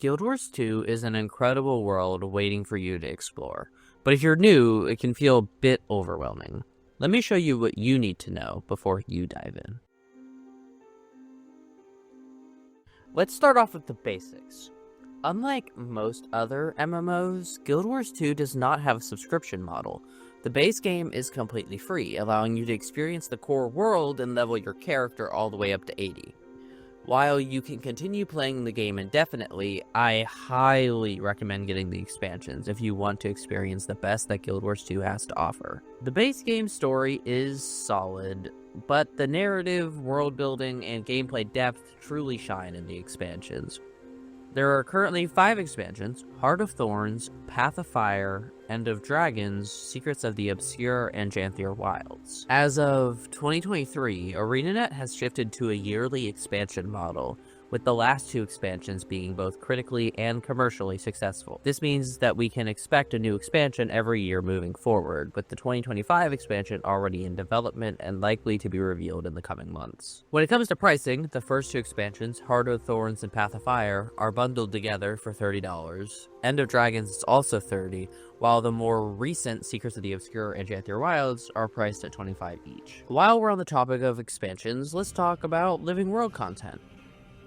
Guild Wars 2 is an incredible world waiting for you to explore, but if you're new, it can feel a bit overwhelming. Let me show you what you need to know before you dive in. Let's start off with the basics. Unlike most other MMOs, Guild Wars 2 does not have a subscription model. The base game is completely free, allowing you to experience the core world and level your character all the way up to 80. While you can continue playing the game indefinitely, I highly recommend getting the expansions if you want to experience the best that Guild Wars 2 has to offer. The base game story is solid, but the narrative, world building, and gameplay depth truly shine in the expansions. There are currently 5 expansions: Heart of Thorns, Path of Fire, End of Dragons, Secrets of the Obscure, and Janthier Wilds. As of 2023, ArenaNet has shifted to a yearly expansion model, with the last 2 expansions being both critically and commercially successful. This means that we can expect a new expansion every year moving forward, with the 2025 expansion already in development and likely to be revealed in the coming months. When it comes to pricing, the first 2 expansions, Heart of Thorns and Path of Fire, are bundled together for $30. End of Dragons is also $30, while the more recent Secrets of the Obscure and Janthier Wilds are priced at $25 each. While we're on the topic of expansions, let's talk about Living World content.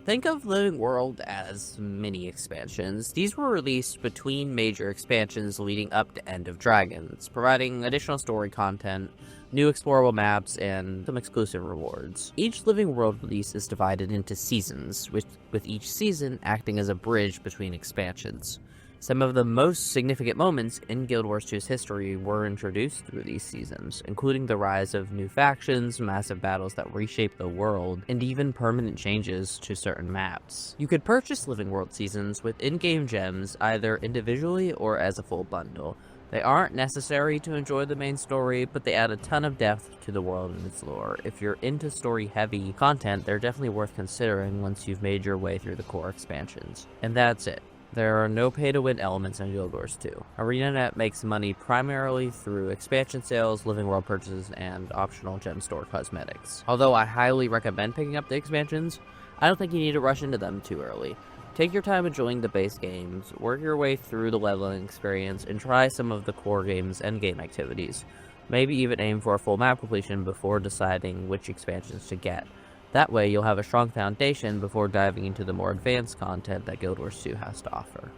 Think of Living World as mini expansions. These were released between major expansions leading up to End of Dragons, providing additional story content, new explorable maps, and some exclusive rewards. Each Living World release is divided into seasons, with each season acting as a bridge between expansions. Some of the most significant moments in Guild Wars 2's history were introduced through these seasons, including the rise of new factions, massive battles that reshape the world, and even permanent changes to certain maps. You could purchase Living World seasons with in-game gems either individually or as a full bundle. They aren't necessary to enjoy the main story, but they add a ton of depth to the world and its lore. If you're into story-heavy content, they're definitely worth considering once you've made your way through the core expansions. And that's it. There are no pay-to-win elements in Guild Wars 2. ArenaNet makes money primarily through expansion sales, Living World purchases, and optional gem store cosmetics. Although I highly recommend picking up the expansions, I don't think you need to rush into them too early. Take your time enjoying the base games, work your way through the leveling experience, and try some of the core game's endgame activities. Maybe even aim for a full map completion before deciding which expansions to get. That way, you'll have a strong foundation before diving into the more advanced content that Guild Wars 2 has to offer.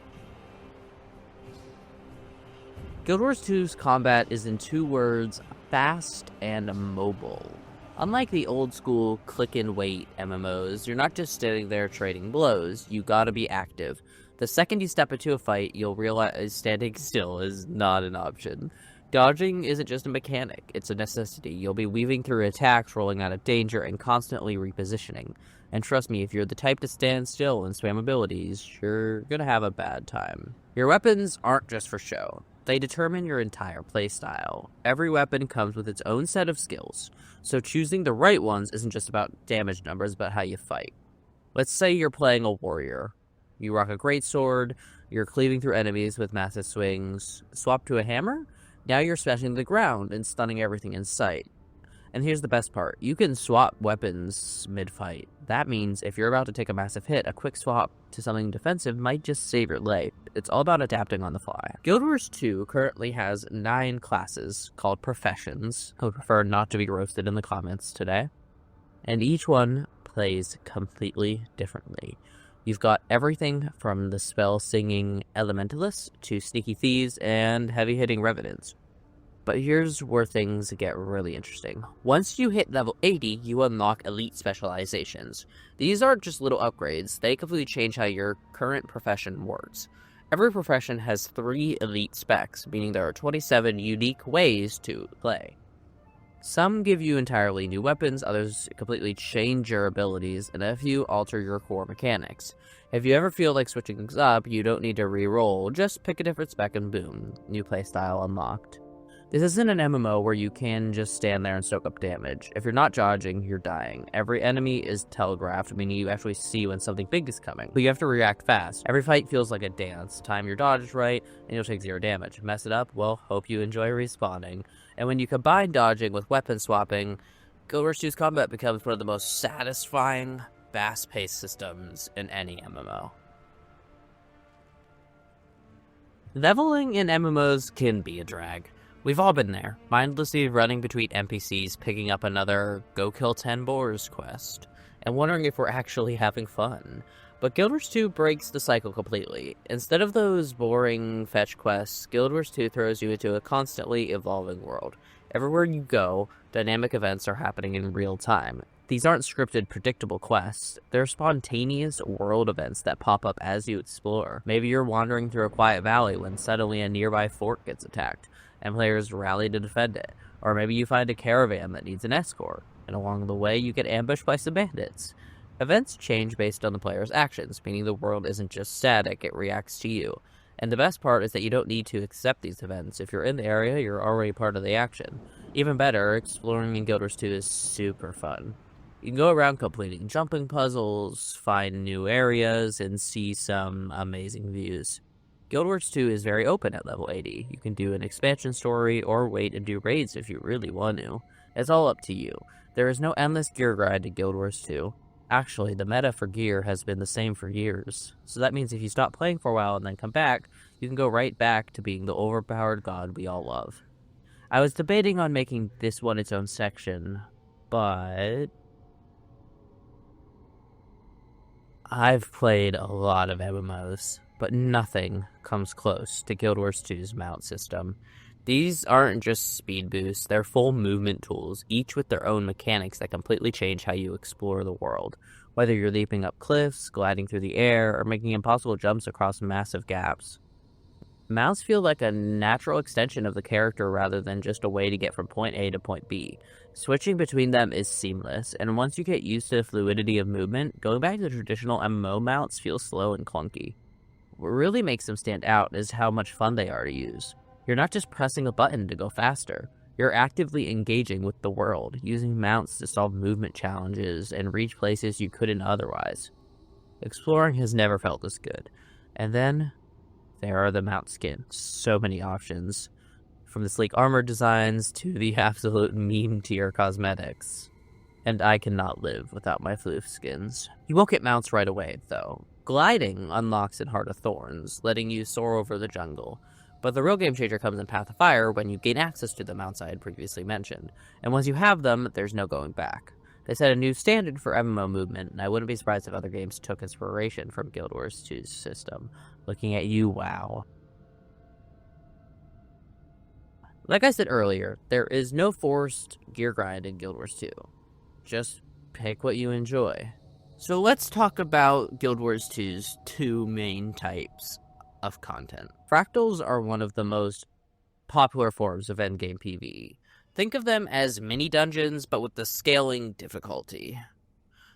Guild Wars 2's combat is, in 2 words, fast and mobile. Unlike the old-school click-and-wait MMOs, you're not just standing there trading blows, you gotta be active. The second you step into a fight, you'll realize standing still is not an option. Dodging isn't just a mechanic, it's a necessity. You'll be weaving through attacks, rolling out of danger, and constantly repositioning. And trust me, if you're the type to stand still and spam abilities, you're gonna have a bad time. Your weapons aren't just for show. They determine your entire playstyle. Every weapon comes with its own set of skills, so choosing the right ones isn't just about damage numbers, but how you fight. Let's say you're playing a warrior. You rock a greatsword, you're cleaving through enemies with massive swings. Swap to a hammer? Now you're smashing the ground and stunning everything in sight. And here's the best part. You can swap weapons mid-fight. That means if you're about to take a massive hit, a quick swap to something defensive might just save your life. It's all about adapting on the fly. Guild Wars 2 currently has 9 classes called professions. I would prefer not to be roasted in the comments today. And each one plays completely differently. You've got everything from the spell-singing elementalists to sneaky thieves and heavy-hitting revenants. But here's where things get really interesting. Once you hit level 80, you unlock elite specializations. These aren't just little upgrades, they completely change how your current profession works. Every profession has 3 elite specs, meaning there are 27 unique ways to play. Some give you entirely new weapons, others completely change your abilities, and a few alter your core mechanics. If you ever feel like switching things up, you don't need to re-roll, just pick a different spec and boom, new playstyle unlocked. This isn't an MMO where you can just stand there and soak up damage. If you're not dodging, you're dying. Every enemy is telegraphed, meaning you actually see when something big is coming, but you have to react fast. Every fight feels like a dance. Time your dodge right, and you'll take 0 damage. Mess it up? Well, hope you enjoy respawning. And when you combine dodging with weapon swapping, Guild Wars 2's combat becomes one of the most satisfying, fast-paced systems in any MMO. Leveling in MMOs can be a drag. We've all been there, mindlessly running between NPCs, picking up another go kill 10 boars quest, and wondering if we're actually having fun. But Guild Wars 2 breaks the cycle completely. Instead of those boring fetch quests, Guild Wars 2 throws you into a constantly evolving world. Everywhere you go, dynamic events are happening in real time. These aren't scripted, predictable quests. They're spontaneous world events that pop up as you explore. Maybe you're wandering through a quiet valley when suddenly a nearby fort gets attacked, and players rally to defend it. Or maybe you find a caravan that needs an escort, and along the way you get ambushed by some bandits. Events change based on the player's actions, meaning the world isn't just static, it reacts to you. And the best part is that you don't need to accept these events. If you're in the area, you're already part of the action. Even better, exploring in Guild Wars 2 is super fun. You can go around completing jumping puzzles, find new areas, and see some amazing views. Guild Wars 2 is very open at level 80. You can do an expansion story or wait and do raids if you really want to. It's all up to you. There is no endless gear grind in Guild Wars 2. Actually, the meta for gear has been the same for years. So that means if you stop playing for a while and then come back, you can go right back to being the overpowered god we all love. I was debating on making this one its own section, but I've played a lot of MMOs, but nothing comes close to Guild Wars 2's mount system. These aren't just speed boosts, they're full movement tools, each with their own mechanics that completely change how you explore the world. Whether you're leaping up cliffs, gliding through the air, or making impossible jumps across massive gaps. Mounts feel like a natural extension of the character rather than just a way to get from point A to point B. Switching between them is seamless, and once you get used to the fluidity of movement, going back to the traditional MMO mounts feels slow and clunky. What really makes them stand out is how much fun they are to use. You're not just pressing a button to go faster. You're actively engaging with the world, using mounts to solve movement challenges and reach places you couldn't otherwise. Exploring has never felt this good. And then there are the mount skins. So many options. From the sleek armor designs to the absolute meme tier cosmetics. And I cannot live without my floof skins. You won't get mounts right away, though. Gliding unlocks in Heart of Thorns, letting you soar over the jungle. But the real game changer comes in Path of Fire when you gain access to the mounts I had previously mentioned. And once you have them, there's no going back. They set a new standard for MMO movement, and I wouldn't be surprised if other games took inspiration from Guild Wars 2's system. Looking at you, wow. Like I said earlier, there is no forced gear grind in Guild Wars 2. Just pick what you enjoy. So let's talk about Guild Wars 2's two main types of content. Fractals are one of the most popular forms of endgame PvE. Think of them as mini dungeons, but with the scaling difficulty.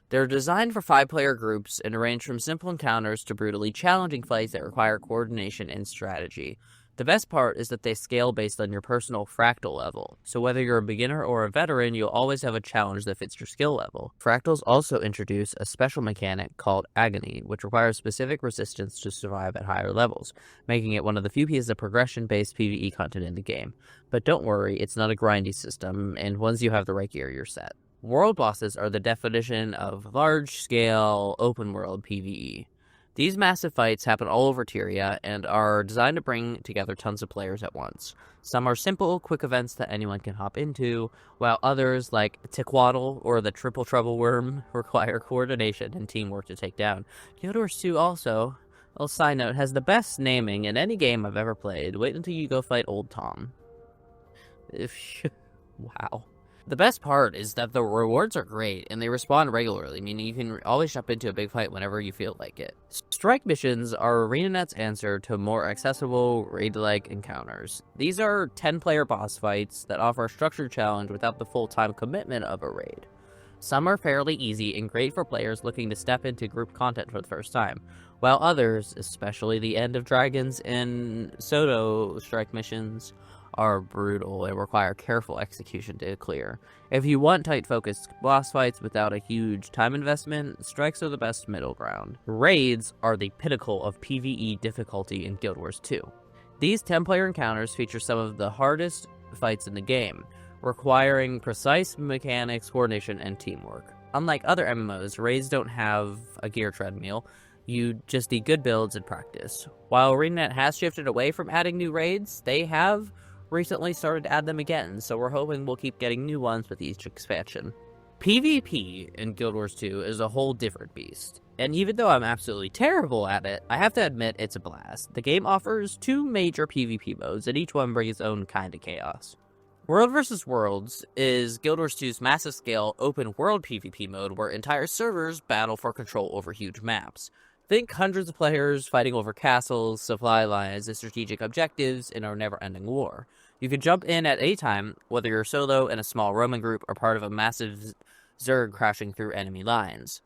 They're designed for 5-player groups and range from simple encounters to brutally challenging fights that require coordination and strategy. The best part is that they scale based on your personal fractal level, so whether you're a beginner or a veteran, you'll always have a challenge that fits your skill level. Fractals also introduce a special mechanic called Agony, which requires specific resistance to survive at higher levels, making it one of the few pieces of progression-based PvE content in the game. But don't worry, it's not a grindy system, and once you have the right gear, you're set. World bosses are the definition of large-scale, open-world PvE. These massive fights happen all over Tyria and are designed to bring together tons of players at once. Some are simple, quick events that anyone can hop into, while others, like Tickwaddle or the Triple Trouble Worm, require coordination and teamwork to take down. Guild Wars 2 also, a little side note, has the best naming in any game I've ever played. Wait until you go fight Old Tom. Wow. The best part is that the rewards are great, and they respawn regularly, meaning you can always jump into a big fight whenever you feel like it. Strike missions are ArenaNet's answer to more accessible, raid-like encounters. These are 10-player boss fights that offer a structured challenge without the full-time commitment of a raid. Some are fairly easy and great for players looking to step into group content for the first time, while others, especially the End of Dragons and Soto strike missions, are brutal and require careful execution to clear. If you want tight focused boss fights without a huge time investment, strikes are the best middle ground. Raids are the pinnacle of PvE difficulty in Guild Wars 2. These 10-player encounters feature some of the hardest fights in the game, requiring precise mechanics, coordination, and teamwork. Unlike other MMOs, raids don't have a gear treadmill. You just need good builds and practice. While ArenaNet has shifted away from adding new raids, they have recently started to add them again, so we're hoping we'll keep getting new ones with each expansion. PvP in Guild Wars 2 is a whole different beast, and even though I'm absolutely terrible at it, I have to admit it's a blast. The game offers 2 major PvP modes, and each one brings its own kind of chaos. World vs. Worlds is Guild Wars 2's massive-scale open-world PvP mode where entire servers battle for control over huge maps. Think hundreds of players fighting over castles, supply lines, and strategic objectives in a never-ending war. You can jump in at any time, whether you're solo in a small roaming group or part of a massive Zerg crashing through enemy lines.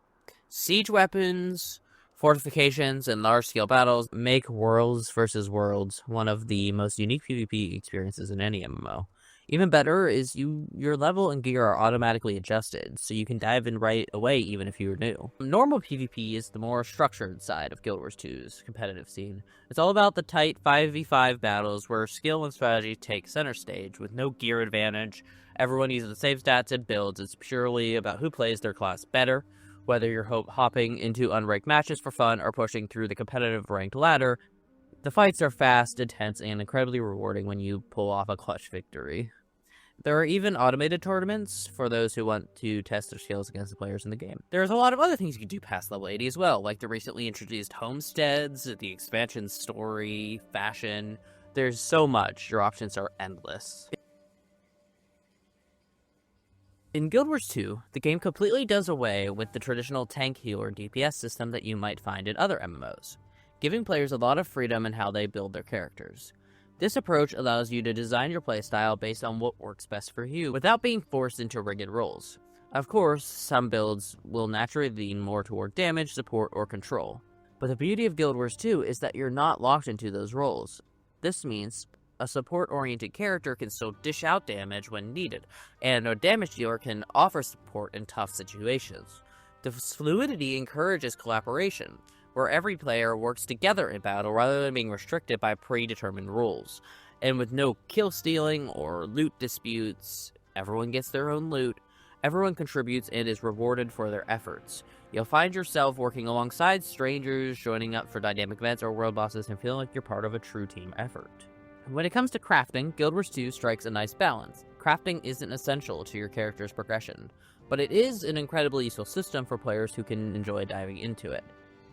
Siege weapons, fortifications, and large-scale battles make Worlds vs. Worlds one of the most unique PvP experiences in any MMO. Even better is your level and gear are automatically adjusted, so you can dive in right away even if you're new. Normal PvP is the more structured side of Guild Wars 2's competitive scene. It's all about the tight 5v5 battles where skill and strategy take center stage with no gear advantage. Everyone uses the same stats and builds. It's purely about who plays their class better. Whether you're hopping into unranked matches for fun or pushing through the competitive ranked ladder, the fights are fast, intense, and incredibly rewarding when you pull off a clutch victory. There are even automated tournaments for those who want to test their skills against the players in the game. There's a lot of other things you can do past level 80 as well, like the recently introduced homesteads, the expansion story, fashion. There's so much. Your options are endless. In Guild Wars 2, the game completely does away with the traditional tank healer DPS system that you might find in other MMOs, giving players a lot of freedom in how they build their characters. This approach allows you to design your playstyle based on what works best for you without being forced into rigid roles. Of course, some builds will naturally lean more toward damage, support, or control. But the beauty of Guild Wars 2 is that you're not locked into those roles. This means a support-oriented character can still dish out damage when needed, and a damage dealer can offer support in tough situations. The fluidity encourages collaboration, where every player works together in battle rather than being restricted by predetermined rules. And with no kill stealing or loot disputes, everyone gets their own loot, everyone contributes and is rewarded for their efforts. You'll find yourself working alongside strangers, joining up for dynamic events or world bosses, and feeling like you're part of a true team effort. When it comes to crafting, Guild Wars 2 strikes a nice balance. Crafting isn't essential to your character's progression, but it is an incredibly useful system for players who can enjoy diving into it.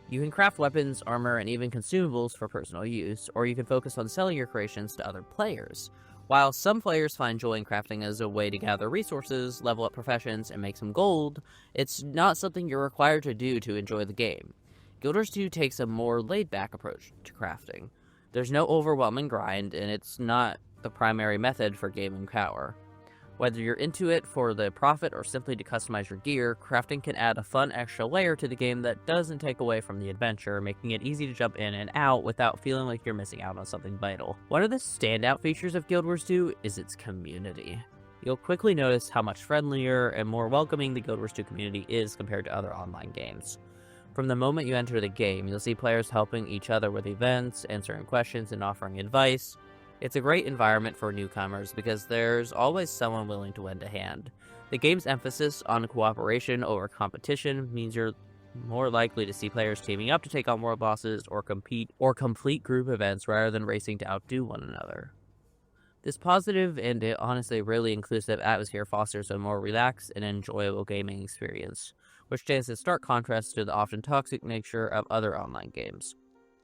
You can craft weapons, armor, and even consumables for personal use, or you can focus on selling your creations to other players. While some players find joy in crafting as a way to gather resources, level up professions, and make some gold, it's not something you're required to do to enjoy the game. Guild Wars 2 takes a more laid-back approach to crafting. There's no overwhelming grind, and it's not the primary method for gaming power. Whether you're into it for the profit or simply to customize your gear, crafting can add a fun extra layer to the game that doesn't take away from the adventure, making it easy to jump in and out without feeling like you're missing out on something vital. One of the standout features of Guild Wars 2 is its community. You'll quickly notice how much friendlier and more welcoming the Guild Wars 2 community is compared to other online games. From the moment you enter the game, you'll see players helping each other with events, answering questions, and offering advice. It's a great environment for newcomers because there's always someone willing to lend a hand. The game's emphasis on cooperation over competition means you're more likely to see players teaming up to take on world bosses or complete group events rather than racing to outdo one another. This positive and honestly really inclusive atmosphere fosters a more relaxed and enjoyable gaming experience, which stands in stark contrast to the often toxic nature of other online games.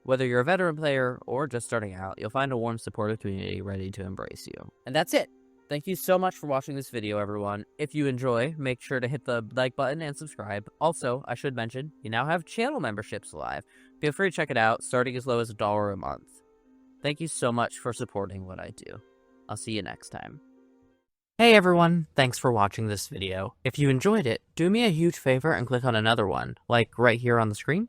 Whether you're a veteran player or just starting out, you'll find a warm, supportive community ready to embrace you. And that's it! Thank you so much for watching this video, everyone. If you enjoy, make sure to hit the like button and subscribe. Also, I should mention, you now have channel memberships live. Feel free to check it out, starting as low as $1 a month. Thank you so much for supporting what I do. I'll see you next time. Hey everyone, thanks for watching this video. If you enjoyed it, do me a huge favor and click on another one, like right here on the screen.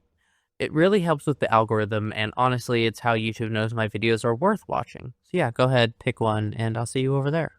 It really helps with the algorithm, and honestly, it's how YouTube knows my videos are worth watching. So yeah, go ahead, pick one, and I'll see you over there.